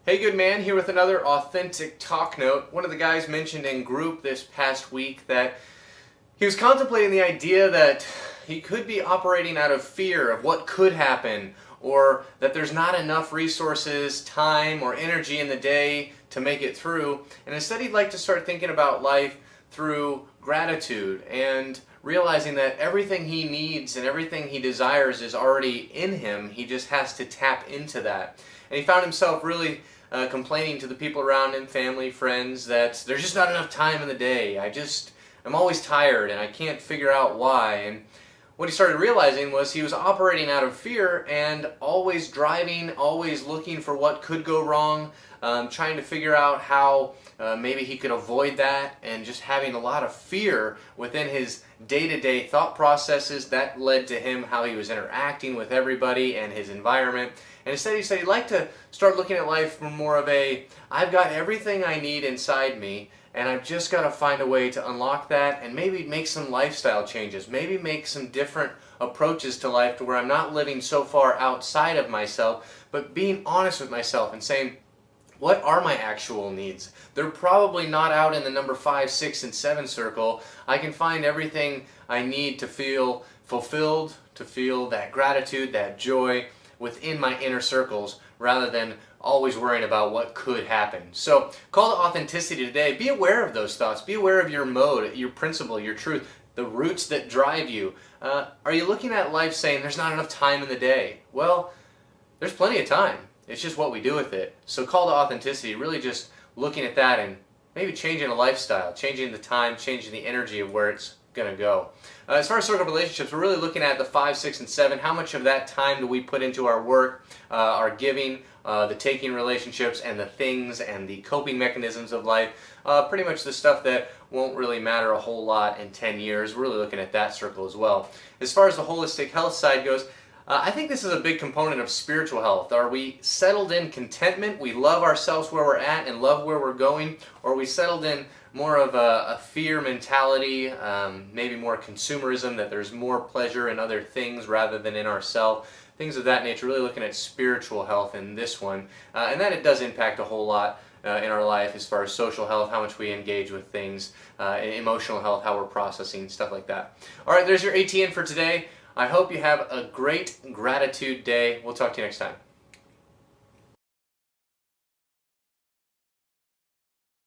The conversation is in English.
Hey, good man, here with another authentic talk note. One of the guys mentioned in group this past week that he was contemplating the idea that he could be operating out of fear of what could happen, or that there's not enough resources, time, or energy in the day to make it through. And instead, he'd like to start thinking about life through gratitude and realizing that everything he needs and everything he desires is already in him. He just has to tap into that. And he found himself really complaining to the people around him, family, friends, that there's just not enough time in the day. I'm always tired and I can't figure out why. And what he started realizing was he was operating out of fear and always driving, always looking for what could go wrong, trying to figure out how maybe he could avoid that, and just having a lot of fear within his day-to-day thought processes. That led to him how he was interacting with everybody and his environment. And instead he said he'd like to start looking at life from more of a, I've got everything I need inside me, and I've just got to find a way to unlock that and maybe make some lifestyle changes, maybe make some different approaches to life to where I'm not living so far outside of myself, but being honest with myself and saying, what are my actual needs? They're probably not out in the number 5, 6, and 7 circle. I can find everything I need to feel fulfilled, to feel that gratitude, that joy within my inner circles, rather than always worrying about what could happen. So, call to authenticity today. Be aware of those thoughts. Be aware of your mode, your principle, your truth, the roots that drive you. Are you looking at life saying there's not enough time in the day? Well, there's plenty of time. It's just what we do with it. So call to authenticity, really just looking at that and maybe changing a lifestyle, changing the time, changing the energy of where it's going to go. As far as circle relationships, we're really looking at the 5, 6, and 7. How much of that time do we put into our work, our giving, the taking relationships, and the things and the coping mechanisms of life? Pretty much the stuff that won't really matter a whole lot in 10 years. We're really looking at that circle as well. As far as the holistic health side goes, I think this is a big component of spiritual health. Are we settled in contentment? We love ourselves where we're at and love where we're going? Or are we settled in more of a fear mentality, maybe more consumerism, that there's more pleasure in other things rather than in ourselves? Things of that nature, really looking at spiritual health in this one. And that it does impact a whole lot in our life as far as social health, how much we engage with things, emotional health, how we're processing, stuff like that. All right, there's your ATN for today. I hope you have a great gratitude day. We'll talk to you next time.